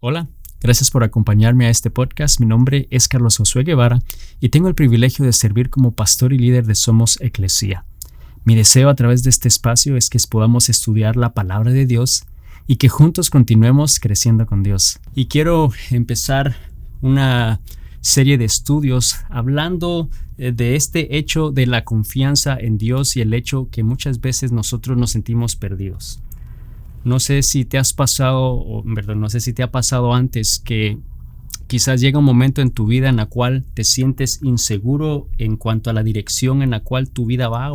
Hola, gracias por acompañarme a este podcast. Mi nombre es Carlos Josué Guevara y tengo el privilegio de servir como pastor y líder de Somos Eclesia. Mi deseo a través de este espacio es que podamos estudiar la palabra de Dios y que juntos continuemos creciendo con Dios. Y quiero empezar una serie de estudios hablando de este hecho de la confianza en Dios y el hecho que muchas veces nosotros nos sentimos perdidos. No sé si te has pasado, no sé si te ha pasado antes que quizás llega un momento en tu vida en la cual te sientes inseguro en cuanto a la dirección en la cual tu vida va,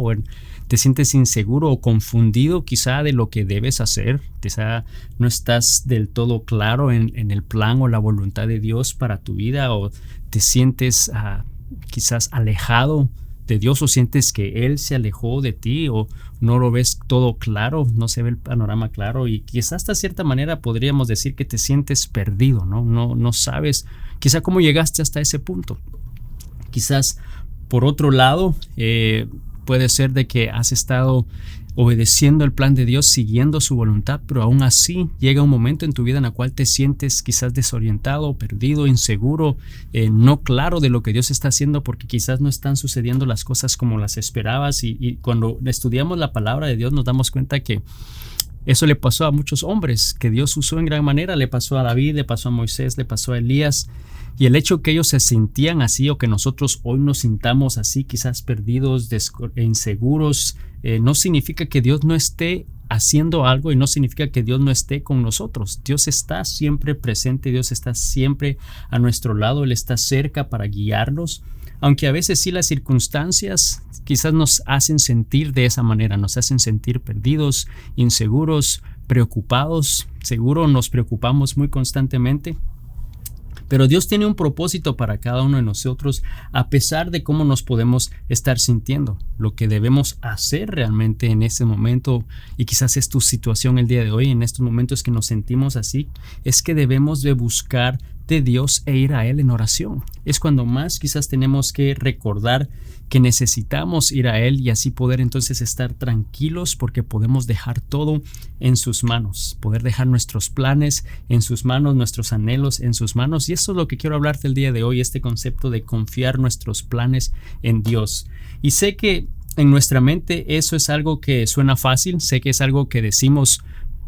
te sientes inseguro o confundido quizá de lo que debes hacer. Quizá no estás del todo claro en el plan o la voluntad de Dios para tu vida, o te sientes quizás alejado de Dios, o sientes que Él se alejó de ti, o no lo ves todo claro, no se ve el panorama claro, y quizás hasta cierta manera podríamos decir que te sientes perdido, no sabes quizá cómo llegaste hasta ese punto. Quizás por otro lado puede ser de que has estado obedeciendo el plan de Dios, siguiendo su voluntad, pero aún así llega un momento en tu vida en el cual te sientes quizás desorientado, perdido, inseguro, no claro de lo que Dios está haciendo, porque quizás no están sucediendo las cosas como las esperabas, y cuando estudiamos la palabra de Dios nos damos cuenta que eso le pasó a muchos hombres que Dios usó en gran manera. Le pasó a David, le pasó a Moisés, le pasó a Elías. Y el hecho que ellos se sentían así, o que nosotros hoy nos sintamos así, quizás perdidos, inseguros, no significa que Dios no esté haciendo algo, y no significa que Dios no esté con nosotros. Dios está siempre presente, Dios está siempre a nuestro lado, Él está cerca para guiarnos. Aunque a veces sí las circunstancias quizás nos hacen sentir de esa manera, nos hacen sentir perdidos, inseguros, preocupados. Seguro nos preocupamos muy constantemente. Pero Dios tiene un propósito para cada uno de nosotros, a pesar de cómo nos podemos estar sintiendo. Lo que debemos hacer realmente en ese momento, y quizás es tu situación el día de hoy, en estos momentos que nos sentimos así, es que debemos de buscar de Dios e ir a Él en oración. Es cuando más quizás tenemos que recordar que necesitamos ir a Él, y así poder entonces estar tranquilos, porque podemos dejar todo en sus manos, poder dejar nuestros planes en sus manos, nuestros anhelos en sus manos. Y eso es lo que quiero hablarte el día de hoy, este concepto de confiar nuestros planes en Dios. Y sé que en nuestra mente eso es algo que suena fácil, sé que es algo que decimos,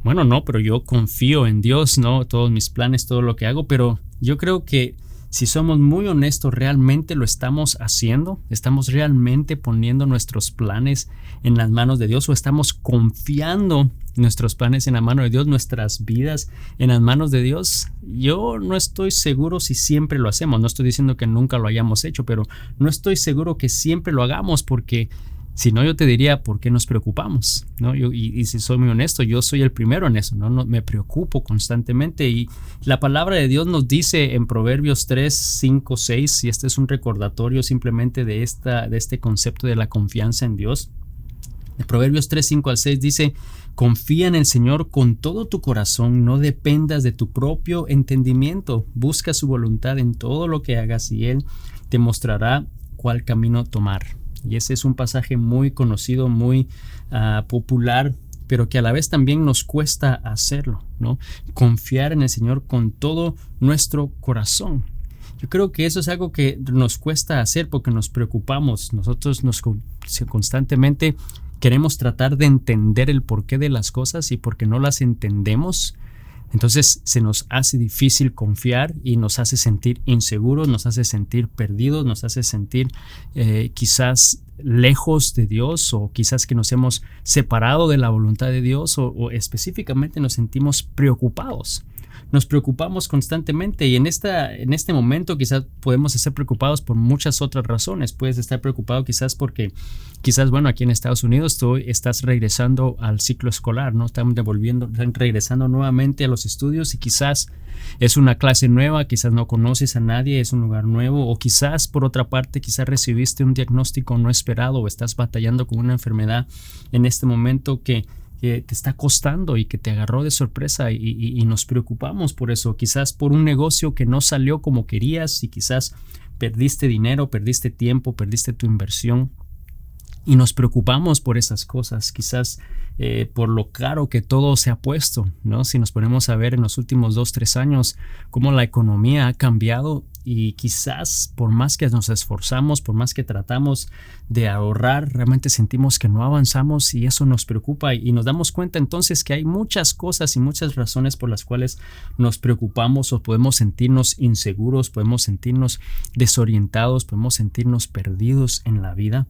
bueno, no, pero yo confío en Dios, no, todos mis planes, todo lo que hago, pero yo creo que si somos muy honestos, ¿realmente lo estamos haciendo? ¿Estamos realmente poniendo nuestros planes en las manos de Dios, o estamos confiando nuestros planes en la mano de Dios, nuestras vidas en las manos de Dios? Yo no estoy seguro si siempre lo hacemos. No estoy diciendo que nunca lo hayamos hecho, pero no estoy seguro que siempre lo hagamos, porque si no, yo te diría, ¿por qué nos preocupamos? ¿No? Y si soy muy honesto, yo soy el primero en eso, ¿no? Me preocupo constantemente. Y la palabra de Dios nos dice en Proverbios 3, 5, 6, y este es un recordatorio simplemente de este concepto de la confianza en Dios. De Proverbios 3, 5 al 6 dice: confía en el Señor con todo tu corazón, no dependas de tu propio entendimiento. Busca su voluntad en todo lo que hagas, y Él te mostrará cuál camino tomar. Y ese es un pasaje muy conocido, muy popular, pero que a la vez también nos cuesta hacerlo, ¿no? Confiar en el Señor con todo nuestro corazón. Yo creo que eso es algo que nos cuesta hacer porque nos preocupamos. Nosotros constantemente queremos tratar de entender el porqué de las cosas, y porque no las entendemos, entonces se nos hace difícil confiar, y nos hace sentir inseguros, nos hace sentir perdidos, nos hace sentir quizás lejos de Dios, o quizás que nos hemos separado de la voluntad de Dios, o específicamente nos sentimos preocupados. Nos preocupamos constantemente, y en este momento quizás podemos estar preocupados por muchas otras razones. Puedes estar preocupado quizás porque bueno, aquí en Estados Unidos tú estás regresando al ciclo escolar, ¿no? Están regresando nuevamente a los estudios, y quizás es una clase nueva, quizás no conoces a nadie, es un lugar nuevo, o quizás por otra parte, quizás recibiste un diagnóstico no esperado, o estás batallando con una enfermedad en este momento que te está costando y que te agarró de sorpresa, y nos preocupamos por eso. Quizás por un negocio que no salió como querías, y quizás perdiste dinero, perdiste tiempo, perdiste tu inversión, y nos preocupamos por esas cosas. Quizás por lo caro que todo se ha puesto, ¿no? Si nos ponemos a ver en los últimos 2-3 años cómo la economía ha cambiado, y quizás por más que nos esforzamos, por más que tratamos de ahorrar, realmente sentimos que no avanzamos y eso nos preocupa, y nos damos cuenta entonces que hay muchas cosas y muchas razones por las cuales nos preocupamos o podemos sentirnos inseguros, podemos sentirnos desorientados, podemos sentirnos perdidos en la vida.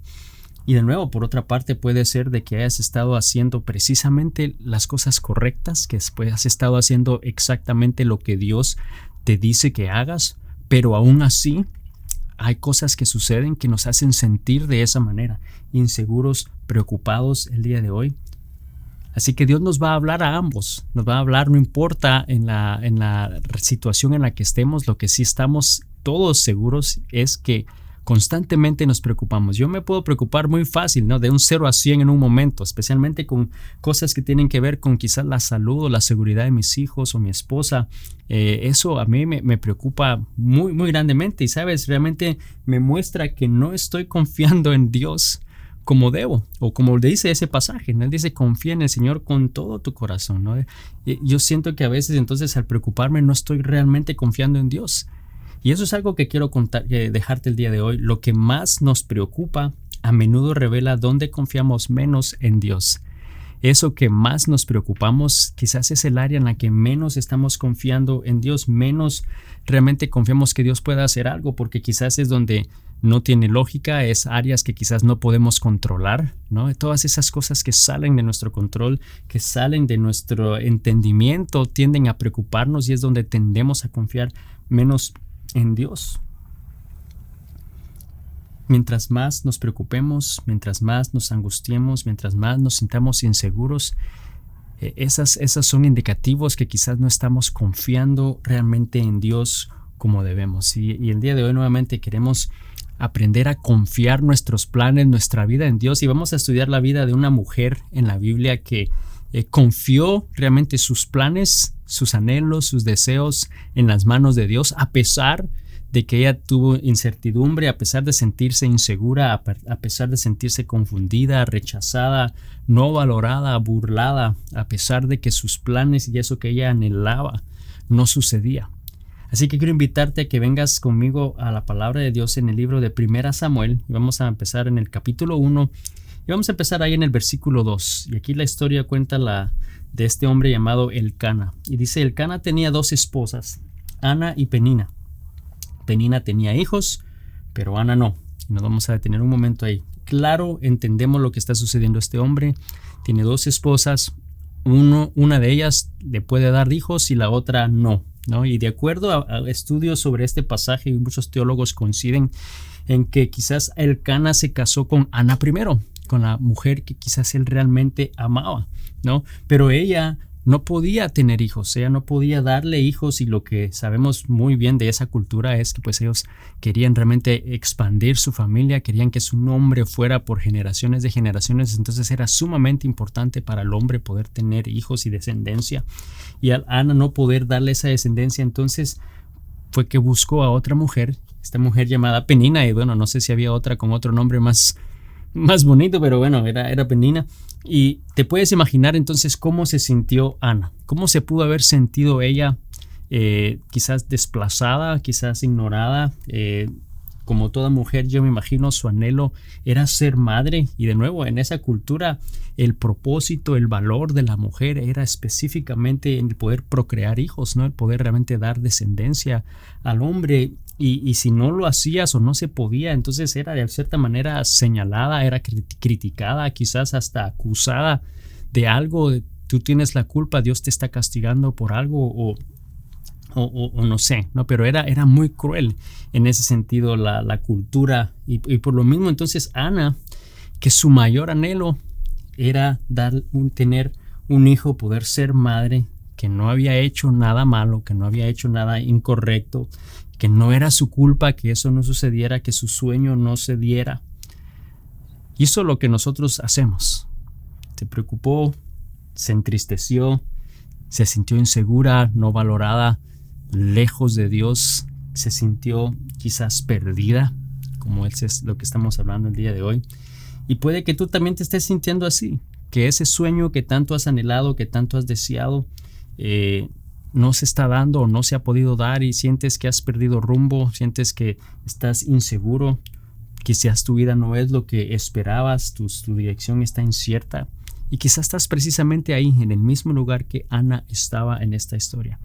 Y de nuevo, por otra parte, puede ser de que hayas estado haciendo precisamente las cosas correctas, que después has estado haciendo exactamente lo que Dios te dice que hagas, pero aún así hay cosas que suceden que nos hacen sentir de esa manera, inseguros, preocupados el día de hoy. Así que Dios nos va a hablar a ambos, nos va a hablar, no importa en la situación en la que estemos. Lo que sí estamos todos seguros es que constantemente nos preocupamos. Yo me puedo preocupar muy fácil, ¿no? De un 0 a 100 en un momento, especialmente con cosas que tienen que ver con quizás la salud o la seguridad de mis hijos o mi esposa. Eso a mí me preocupa muy, muy grandemente, y sabes, realmente me muestra que no estoy confiando en Dios como debo, o como le dice ese pasaje, ¿no? Él dice: confía en el Señor con todo tu corazón, ¿no? Yo siento que a veces entonces al preocuparme no estoy realmente confiando en Dios. Y eso es algo que quiero dejarte el día de hoy. Lo que más nos preocupa a menudo revela dónde confiamos menos en Dios. Eso que más nos preocupamos quizás es el área en la que menos estamos confiando en Dios, menos realmente confiamos que Dios pueda hacer algo, porque quizás es donde no tiene lógica, es áreas que quizás no podemos controlar, ¿no? Todas esas cosas que salen de nuestro control, que salen de nuestro entendimiento, tienden a preocuparnos, y es donde tendemos a confiar menos en Dios. Mientras más nos preocupemos, mientras más nos angustiemos, mientras más nos sintamos inseguros, esas son indicativos que quizás no estamos confiando realmente en Dios como debemos. Y el día de hoy nuevamente queremos aprender a confiar nuestros planes, nuestra vida en Dios, y vamos a estudiar la vida de una mujer en la Biblia que confió realmente sus planes, sus anhelos, sus deseos en las manos de Dios, a pesar de que ella tuvo incertidumbre, a pesar de sentirse insegura, a pesar de sentirse confundida, rechazada, no valorada, burlada, a pesar de que sus planes y eso que ella anhelaba no sucedía. Así que quiero invitarte a que vengas conmigo a la palabra de Dios en el libro de 1 Samuel, y vamos a empezar en el capítulo 1, y vamos a empezar ahí en el versículo 2. Y aquí la historia cuenta de este hombre llamado Elcana. Y dice: Elcana tenía 2 esposas, Ana y Penina. Penina tenía hijos, pero Ana no. Nos vamos a detener un momento ahí. Claro, entendemos lo que está sucediendo. Este hombre tiene 2 esposas. Una de ellas le puede dar hijos y la otra no, ¿no? Y de acuerdo a estudios sobre este pasaje, muchos teólogos coinciden en que quizás Elcana se casó con Ana primero, con la mujer que quizás él realmente amaba, ¿no? Pero ella no podía tener hijos, ella no podía darle hijos, y lo que sabemos muy bien de esa cultura es que pues ellos querían realmente expandir su familia, querían que su nombre fuera por generaciones de generaciones. Entonces era sumamente importante para el hombre poder tener hijos y descendencia, y al Ana no poder darle esa descendencia, entonces fue que buscó a otra mujer, esta mujer llamada Penina, y bueno, no sé si había otra con otro nombre más bonito, pero bueno, era Penina. Y te puedes imaginar entonces cómo se sintió Ana, cómo se pudo haber sentido ella, quizás desplazada, quizás ignorada. Como toda mujer, yo me imagino su anhelo era ser madre, y de nuevo en esa cultura el propósito, el valor de la mujer era específicamente en el poder procrear hijos, ¿no? El poder realmente dar descendencia al hombre. Y si no lo hacías o no se podía, entonces era de cierta manera señalada, era criticada, quizás hasta acusada de algo. Tú tienes la culpa, Dios te está castigando por algo, o no sé, ¿no? Pero era muy cruel en ese sentido la cultura, y por lo mismo entonces Ana, que su mayor anhelo era tener un hijo, poder ser madre, que no había hecho nada malo, que no había hecho nada incorrecto, que no era su culpa que eso no sucediera, que su sueño no se diera. Hizo lo que nosotros hacemos. Se preocupó, se entristeció, se sintió insegura, no valorada, lejos de Dios, se sintió quizás perdida, como es lo que estamos hablando el día de hoy. Y puede que tú también te estés sintiendo así, que ese sueño que tanto has anhelado, que tanto has deseado, no se está dando o no se ha podido dar y sientes que has perdido rumbo, sientes que estás inseguro, quizás tu vida no es lo que esperabas, tu dirección está incierta y quizás estás precisamente ahí en el mismo lugar que Ana estaba en esta historia.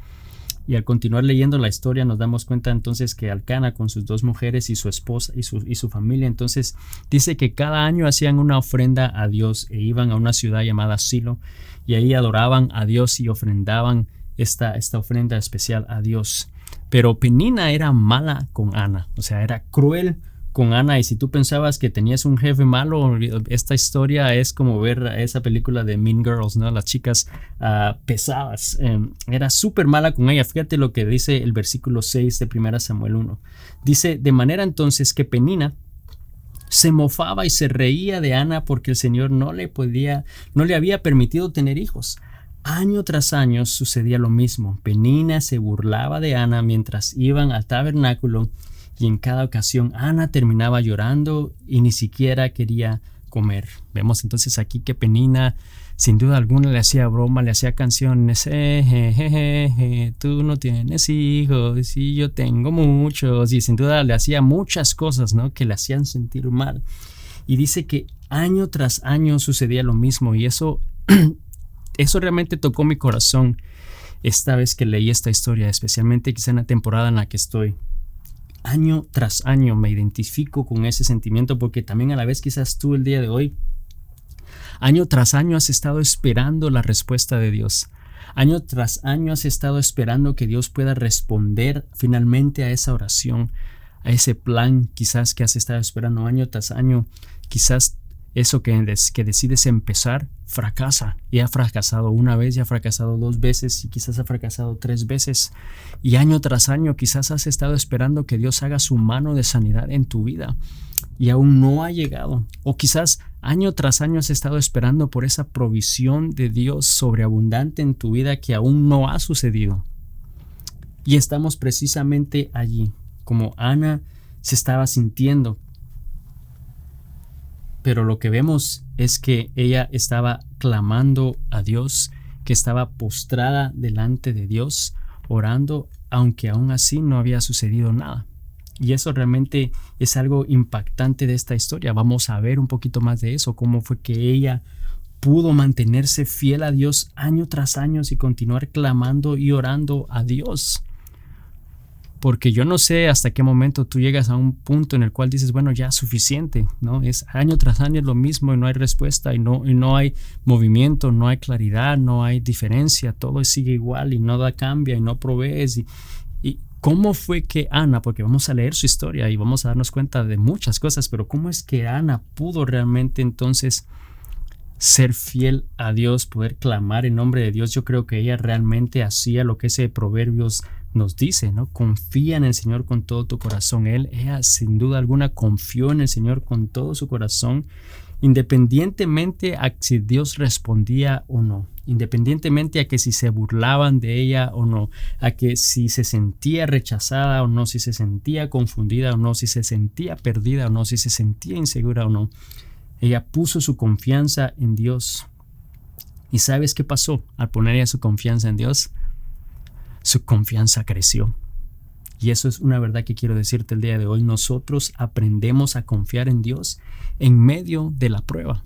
Y al continuar leyendo la historia nos damos cuenta entonces que Elcana con sus 2 mujeres y su esposa y su familia, entonces dice que cada año hacían una ofrenda a Dios e iban a una ciudad llamada Silo y ahí adoraban a Dios y ofrendaban esta ofrenda especial a Dios. Pero Penina era mala con Ana, o sea, era cruel con Ana, y si tú pensabas que tenías un jefe malo, esta historia es como ver esa película de Mean Girls, ¿no? Las chicas pesadas. Era súper mala con ella. Fíjate lo que dice el versículo 6 de 1 Samuel 1. Dice, de manera entonces que Penina se mofaba y se reía de Ana porque el Señor no le había permitido tener hijos. Año tras año sucedía lo mismo. Penina se burlaba de Ana mientras iban al tabernáculo y en cada ocasión Ana terminaba llorando y ni siquiera quería comer. Vemos entonces aquí que Penina sin duda alguna le hacía broma, le hacía canciones, tú no tienes hijos y yo tengo muchos, y sin duda le hacía muchas cosas, ¿no?, que le hacían sentir mal. Y dice que año tras año sucedía lo mismo, y eso realmente tocó mi corazón esta vez que leí esta historia, especialmente quizá en la temporada en la que estoy. Año tras año me identifico con ese sentimiento, porque también a la vez quizás tú el día de hoy, año tras año has estado esperando la respuesta de Dios. Año tras año has estado esperando que Dios pueda responder finalmente a esa oración, a ese plan quizás que has estado esperando año tras año. Quizás eso que decides empezar fracasa, y ha fracasado una vez, ya ha fracasado 2 veces y quizás ha fracasado 3 veces, y año tras año quizás has estado esperando que Dios haga su mano de sanidad en tu vida y aún no ha llegado, o quizás año tras año has estado esperando por esa provisión de Dios sobreabundante en tu vida que aún no ha sucedido. Y estamos precisamente allí, como Ana se estaba sintiendo. Pero lo que vemos es que ella estaba clamando a Dios, que estaba postrada delante de Dios, orando, aunque aún así no había sucedido nada. Y eso realmente es algo impactante de esta historia. Vamos a ver un poquito más de eso, cómo fue que ella pudo mantenerse fiel a Dios año tras año y continuar clamando y orando a Dios. Porque yo no sé hasta qué momento tú llegas a un punto en el cual dices, bueno, ya es suficiente, ¿no? Es año tras año lo mismo y no hay respuesta y no hay movimiento, no hay claridad, no hay diferencia, todo sigue igual y nada cambia y no provees. ¿Y cómo fue que Ana, porque vamos a leer su historia y vamos a darnos cuenta de muchas cosas, pero cómo es que Ana pudo realmente entonces ser fiel a Dios, poder clamar en nombre de Dios? Yo creo que ella realmente hacía lo que ese Proverbios nos dice, ¿no? Confía en el Señor con todo tu corazón. Ella sin duda alguna confió en el Señor con todo su corazón, independientemente a si Dios respondía o no, independientemente a que si se burlaban de ella o no, a que si se sentía rechazada o no, si se sentía confundida o no, si se sentía perdida o no, si se sentía insegura o no. Ella puso su confianza en Dios. ¿Y sabes qué pasó al poner ella su confianza en Dios? Su confianza creció. Y eso es una verdad que quiero decirte el día de hoy. Nosotros aprendemos a confiar en Dios en medio de la prueba.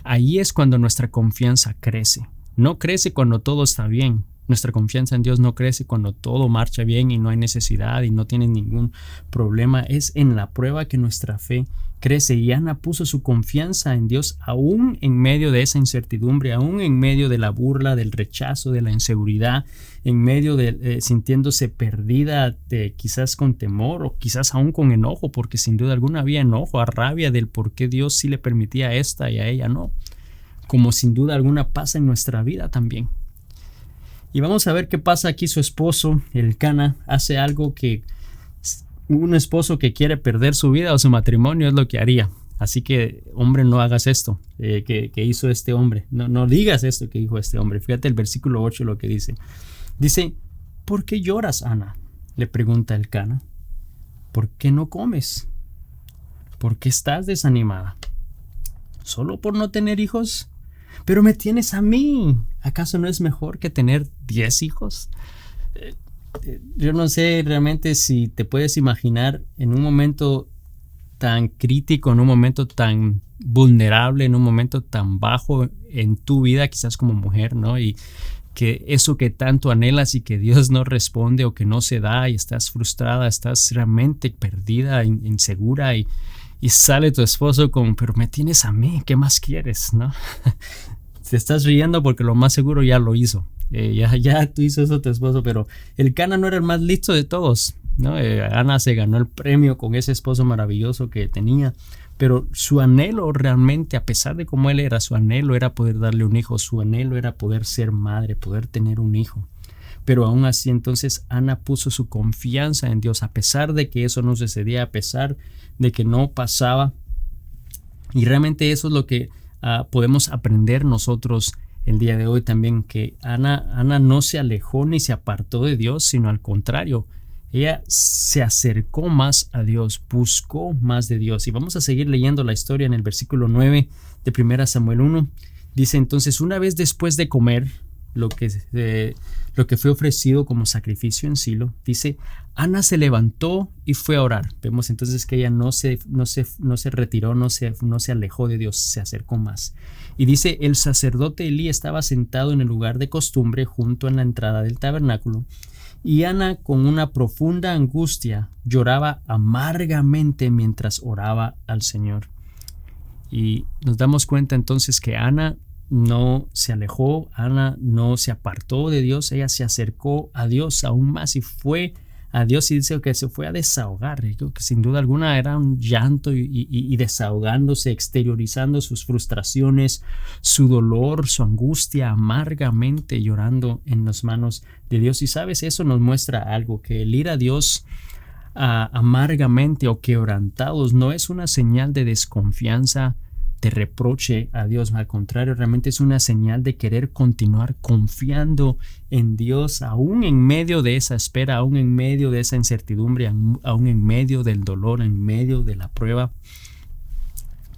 Ahí es cuando nuestra confianza crece. No crece cuando todo está bien. Nuestra confianza en Dios no crece cuando todo marcha bien y no hay necesidad y no tienes ningún problema. Es en la prueba que nuestra fe crece. Y Ana puso su confianza en Dios aún en medio de esa incertidumbre, aún en medio de la burla, del rechazo, de la inseguridad, en medio de sintiéndose perdida, quizás con temor o quizás aún con enojo, porque sin duda alguna había enojo, a rabia del por qué Dios sí le permitía a esta y a ella no, como sin duda alguna pasa en nuestra vida también. Y vamos a ver qué pasa aquí. Su esposo, Elcana, hace algo que un esposo que quiere perder su vida o su matrimonio es lo que haría. Así que, hombre, no hagas esto que hizo este hombre. No digas esto que dijo este hombre. Fíjate el versículo 8 lo que dice. Dice, ¿por qué lloras, Ana?, le pregunta Elcana. ¿Por qué no comes? ¿Por qué estás desanimada? ¿Solo por no tener hijos? pero me tienes a mí. ¿Acaso no es mejor que tener 10 hijos? Yo no sé realmente si te puedes imaginar en un momento tan crítico, en un momento tan vulnerable, en un momento tan bajo en tu vida, quizás como mujer, ¿no? Y que eso que tanto anhelas y que Dios no responde o que no se da y estás frustrada, estás realmente perdida, insegura y sale tu esposo con, pero me tienes a mí, ¿qué más quieres? ¿No? Te estás riendo porque lo más seguro ya lo hizo. Ya tú hizo eso tu esposo, pero el Cana no era el más listo de todos, ¿no? Ana se ganó el premio con ese esposo maravilloso que tenía, pero su anhelo realmente, a pesar de cómo él era, su anhelo era poder darle un hijo, su anhelo era poder ser madre, poder tener un hijo. Pero aún así entonces Ana puso su confianza en Dios, a pesar de que eso no sucedía, a pesar de que no pasaba. Y realmente eso es lo que podemos aprender nosotros el día de hoy también, que Ana no se alejó ni se apartó de Dios, sino al contrario, ella se acercó más a Dios, buscó más de Dios. Y vamos a seguir leyendo la historia en el versículo 9 de 1 Samuel 1. Dice entonces, una vez después de comer lo que fue ofrecido como sacrificio en Silo, dice, Ana se levantó y fue a orar. Vemos entonces que ella no se retiró, no se alejó de Dios, se acercó más. Y dice, el sacerdote Elí estaba sentado en el lugar de costumbre junto a la entrada del tabernáculo, y Ana, con una profunda angustia, lloraba amargamente mientras oraba al Señor. Y nos damos cuenta entonces que Ana no se alejó, Ana no se apartó de Dios, ella se acercó a Dios aún más y fue a Dios, y dice que se fue a desahogar. Creo que sin duda alguna era un llanto y desahogándose, exteriorizando sus frustraciones, su dolor, su angustia, amargamente llorando en las manos de Dios. Y sabes, eso nos muestra algo, que el ir a Dios amargamente o quebrantados no es una señal de desconfianza, de reproche a Dios. Al contrario, realmente es una señal de querer continuar confiando en Dios, aún en medio de esa espera, aún en medio de esa incertidumbre, aún en medio del dolor, en medio de la prueba.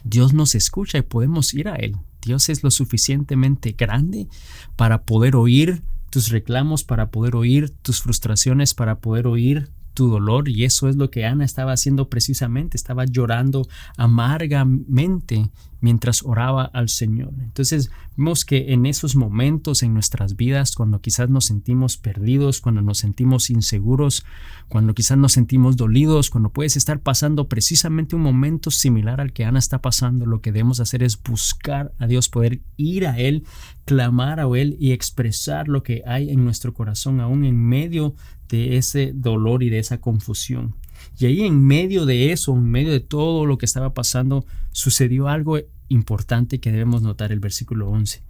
Dios nos escucha y podemos ir a Él. Dios es lo suficientemente grande para poder oír tus reclamos, para poder oír tus frustraciones, para poder oír tu dolor. Y eso es lo que Ana estaba haciendo precisamente, estaba llorando amargamente mientras oraba al Señor. Entonces vemos que en esos momentos en nuestras vidas, cuando quizás nos sentimos perdidos, cuando nos sentimos inseguros, cuando quizás nos sentimos dolidos, cuando puedes estar pasando precisamente un momento similar al que Ana está pasando, lo que debemos hacer es buscar a Dios, poder ir a Él, clamar a Él y expresar lo que hay en nuestro corazón, aún en medio de ese dolor y de esa confusión. Y ahí en medio de eso, en medio de todo lo que estaba pasando, sucedió algo importante que debemos notar, el versículo 11.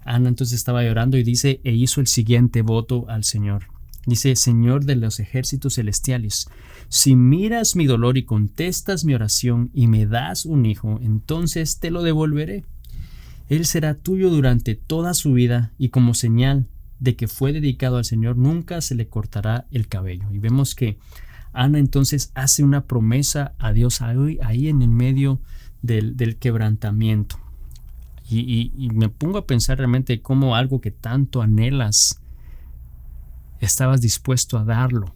Ana entonces estaba llorando y dice, e hizo el siguiente voto al Señor. Dice, Señor de los ejércitos celestiales, si miras mi dolor y contestas mi oración y me das un hijo, entonces te lo devolveré. Él será tuyo durante toda su vida y como señal de que fue dedicado al Señor, nunca se le cortará el cabello. Y vemos que Ana entonces hace una promesa a Dios ahí en el medio del quebrantamiento. Y me pongo a pensar realmente cómo algo que tanto anhelas, estabas dispuesto a darlo,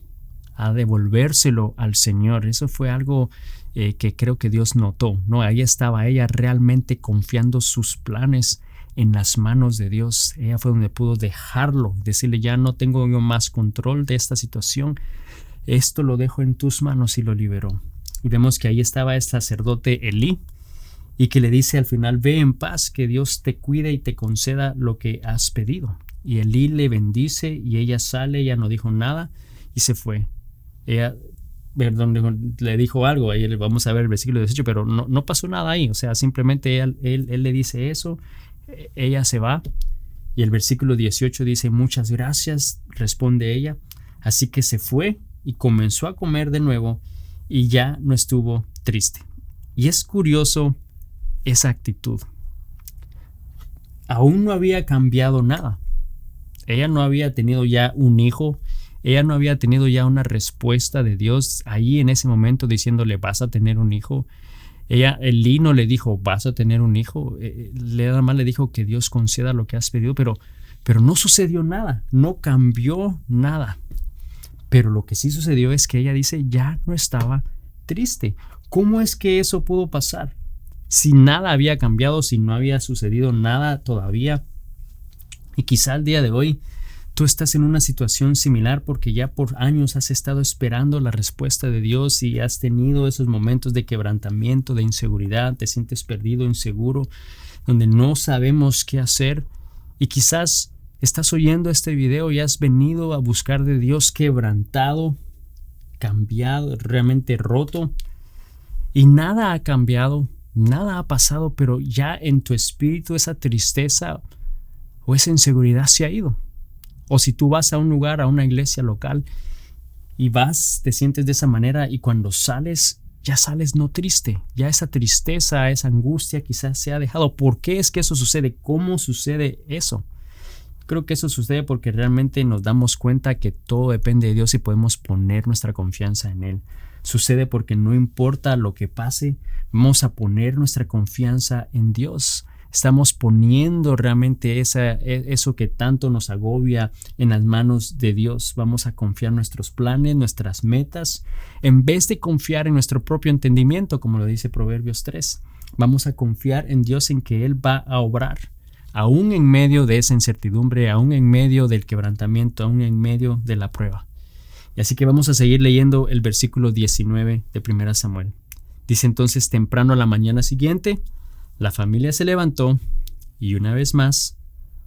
a devolvérselo al Señor. Eso fue algo que creo que Dios notó, ¿no? Ahí estaba ella realmente confiando sus planes en las manos de Dios. Ella fue donde pudo dejarlo, decirle, ya no tengo yo más control de esta situación, esto lo dejo en tus manos, y lo liberó. Y vemos que ahí estaba el sacerdote Elí, y que le dice al final, ve en paz, que Dios te cuide y te conceda lo que has pedido. Y Elí le bendice y ella sale, ella no dijo nada y se fue. Ella, perdón, le dijo algo, ahí vamos a ver el versículo 18, pero no pasó nada ahí. O sea, simplemente él le dice eso, ella se va. Y el versículo 18 dice, muchas gracias, responde ella. Así que se fue y comenzó a comer de nuevo y ya no estuvo triste. Y es curioso esa actitud. Aún no había cambiado nada. Ella no había tenido ya un hijo. Ella no había tenido ya una respuesta de Dios ahí en ese momento diciéndole, vas a tener un hijo. Elí no le dijo, vas a tener un hijo. Nada más le dijo que Dios conceda lo que has pedido, pero no sucedió nada, no cambió nada. Pero lo que sí sucedió es que ella dice, ya no estaba triste. ¿Cómo es que eso pudo pasar? Si nada había cambiado, si no había sucedido nada todavía. Y quizá al día de hoy tú estás en una situación similar porque ya por años has estado esperando la respuesta de Dios y has tenido esos momentos de quebrantamiento, de inseguridad, te sientes perdido, inseguro, donde no sabemos qué hacer. Y quizás estás oyendo este video y has venido a buscar de Dios quebrantado, cambiado, realmente roto. Y nada ha cambiado, nada ha pasado, pero ya en tu espíritu esa tristeza o esa inseguridad se ha ido. O si tú vas a un lugar, a una iglesia local y vas, te sientes de esa manera y cuando sales, ya sales no triste. Ya esa tristeza, esa angustia quizás se ha dejado. ¿Por qué es que eso sucede? ¿Cómo sucede eso? Creo que eso sucede porque realmente nos damos cuenta que todo depende de Dios y podemos poner nuestra confianza en Él. Sucede porque no importa lo que pase, vamos a poner nuestra confianza en Dios. Estamos poniendo realmente eso que tanto nos agobia en las manos de Dios. Vamos a confiar en nuestros planes, nuestras metas, en vez de confiar en nuestro propio entendimiento, como lo dice Proverbios 3. Vamos a confiar en Dios, en que Él va a obrar. Aún en medio de esa incertidumbre, aún en medio del quebrantamiento, aún en medio de la prueba. Y así que vamos a seguir leyendo el versículo 19 de 1 Samuel. Dice entonces, temprano a la mañana siguiente, la familia se levantó y una vez más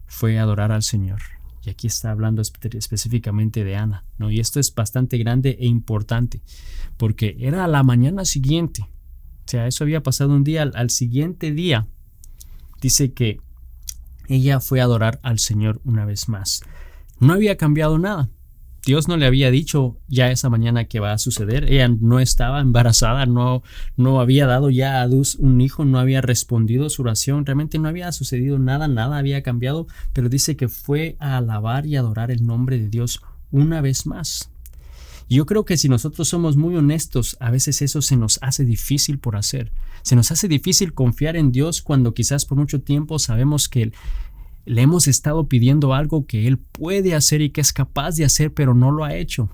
fue a adorar al Señor. Y aquí está hablando específicamente de Ana, ¿no? Y esto es bastante grande e importante porque era a la mañana siguiente. O sea, eso había pasado un día. Al siguiente día dice que ella fue a adorar al Señor una vez más. No había cambiado nada. Dios no le había dicho ya esa mañana que va a suceder. Ella no estaba embarazada, no había dado ya a luz un hijo, no había respondido su oración. Realmente no había sucedido nada, nada había cambiado. Pero dice que fue a alabar y adorar el nombre de Dios una vez más. Y yo creo que si nosotros somos muy honestos, a veces eso se nos hace difícil por hacer. Se nos hace difícil confiar en Dios cuando quizás por mucho tiempo sabemos que le hemos estado pidiendo algo que Él puede hacer y que es capaz de hacer, pero no lo ha hecho.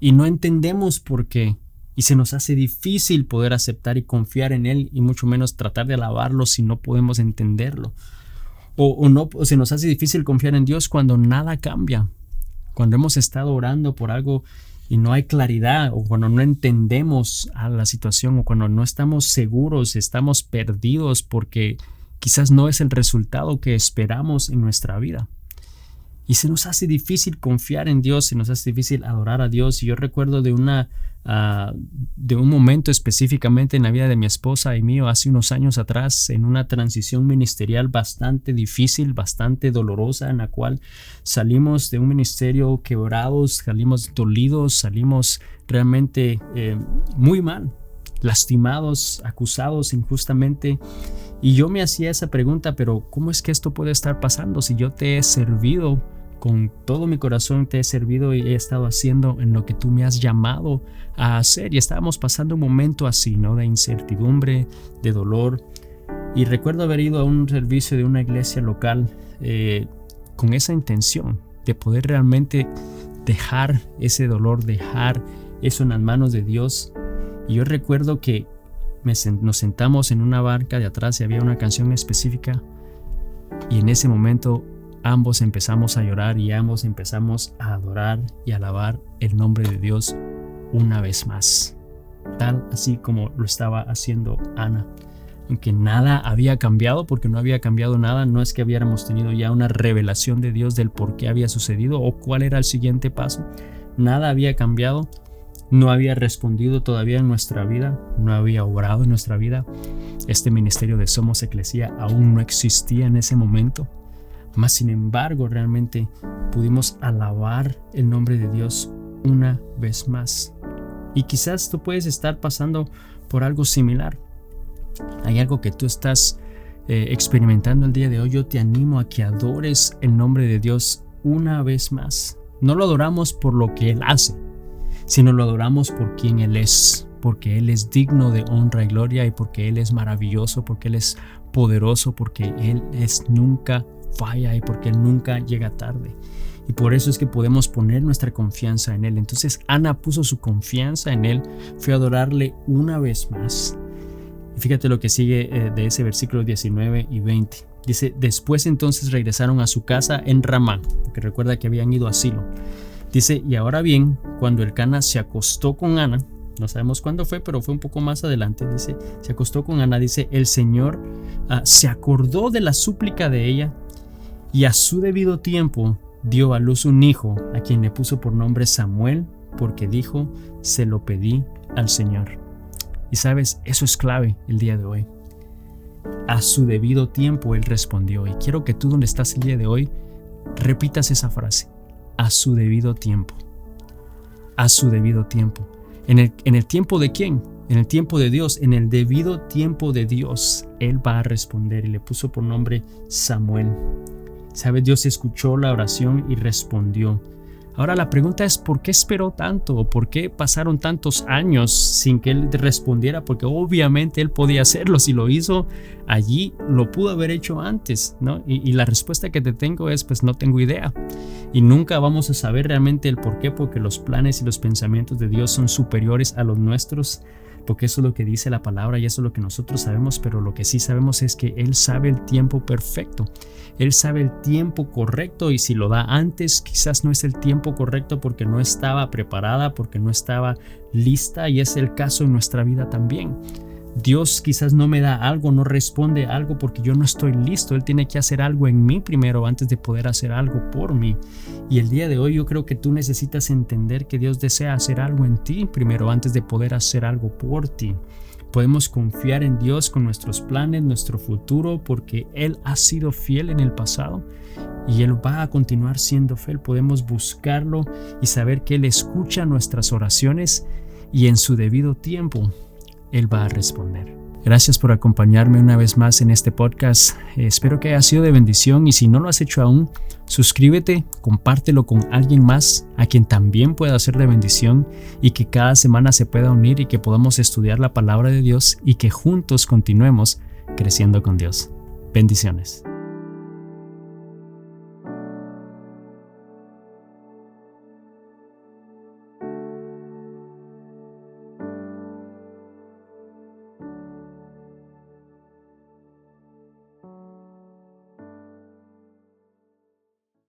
Y no entendemos por qué. Y se nos hace difícil poder aceptar y confiar en Él y mucho menos tratar de alabarlo si no podemos entenderlo. O se nos hace difícil confiar en Dios cuando nada cambia. Cuando hemos estado orando por algo y no hay claridad, o cuando no entendemos a la situación, o cuando no estamos seguros, estamos perdidos porque quizás no es el resultado que esperamos en nuestra vida. Y se nos hace difícil confiar en Dios, se nos hace difícil adorar a Dios. Y yo recuerdo de un momento específicamente en la vida de mi esposa y mío hace unos años atrás, en una transición ministerial bastante difícil, bastante dolorosa, en la cual salimos de un ministerio quebrados, salimos dolidos, salimos realmente muy mal, lastimados, acusados injustamente. Y yo me hacía esa pregunta, pero ¿cómo es que esto puede estar pasando si yo te he servido con todo mi corazón, te he servido y he estado haciendo en lo que tú me has llamado a hacer? Y estábamos pasando un momento así, ¿no? De incertidumbre, de dolor. Y recuerdo haber ido a un servicio de una iglesia local con esa intención de poder realmente dejar ese dolor, dejar eso en las manos de Dios. Y yo recuerdo que nos sentamos en una banca de atrás y había una canción específica, y en ese momento ambos empezamos a llorar y ambos empezamos a adorar y alabar el nombre de Dios una vez más, tal así como lo estaba haciendo Ana. Aunque nada había cambiado, porque no había cambiado nada, no es que hubiéramos tenido ya una revelación de Dios del por qué había sucedido o cuál era el siguiente paso. Nada había cambiado. No había respondido todavía en nuestra vida, no había obrado en nuestra vida. Este ministerio de Somos Eclesia aún no existía en ese momento. Mas sin embargo, realmente pudimos alabar el nombre de Dios una vez más. Y quizás tú puedes estar pasando por algo similar. Hay algo que tú estás experimentando el día de hoy. Yo te animo a que adores el nombre de Dios una vez más. No lo adoramos por lo que Él hace, sino lo adoramos por quien Él es. porque Él es digno de honra y gloria y porque Él es maravilloso, porque Él es poderoso, porque Él nunca falla y porque Él nunca llega tarde. Y por eso es que podemos poner nuestra confianza en Él. Entonces Ana puso su confianza en Él, fue a adorarle una vez más. Y fíjate lo que sigue de ese versículo 19 y 20. Dice, después entonces regresaron a su casa en Ramá, porque recuerda que habían ido a Silo. Dice, y ahora bien, cuando Elcana se acostó con Ana, no sabemos cuándo fue, pero fue un poco más adelante, dice, se acostó con Ana, dice, el Señor se acordó de la súplica de ella y a su debido tiempo dio a luz un hijo, a quien le puso por nombre Samuel, porque dijo, se lo pedí al Señor. Y sabes, eso es clave el día de hoy. A su debido tiempo Él respondió. Y quiero que tú donde estás el día de hoy repitas esa frase. A su debido tiempo. A su debido tiempo. ¿En el tiempo de quién? En el tiempo de Dios. En el debido tiempo de Dios Él va a responder. Y le puso por nombre Samuel. ¿Sabes? Dios escuchó la oración y respondió. Ahora la pregunta es, ¿por qué esperó tanto? ¿O por qué pasaron tantos años sin que Él respondiera? Porque obviamente Él podía hacerlo. Si lo hizo allí, lo pudo haber hecho antes, ¿no? Y la respuesta que te tengo es, pues no tengo idea. Y nunca vamos a saber realmente el por qué, porque los planes y los pensamientos de Dios son superiores a los nuestros, porque eso es lo que dice la palabra y eso es lo que nosotros sabemos, pero lo que sí sabemos es que Él sabe el tiempo perfecto. Él sabe el tiempo correcto y si lo da antes, quizás no es el tiempo correcto porque no estaba preparada, porque no estaba lista, y es el caso en nuestra vida también. Dios quizás no me da algo, no responde algo porque yo no estoy listo. Él tiene que hacer algo en mí primero antes de poder hacer algo por mí. Y el día de hoy yo creo que tú necesitas entender que Dios desea hacer algo en ti primero antes de poder hacer algo por ti. Podemos confiar en Dios con nuestros planes, nuestro futuro, porque Él ha sido fiel en el pasado y Él va a continuar siendo fiel. Podemos buscarlo y saber que Él escucha nuestras oraciones y en su debido tiempo Él va a responder. Gracias por acompañarme una vez más en este podcast. Espero que haya sido de bendición y si no lo has hecho aún, suscríbete, compártelo con alguien más a quien también pueda ser de bendición y que cada semana se pueda unir y que podamos estudiar la palabra de Dios y que juntos continuemos creciendo con Dios. Bendiciones.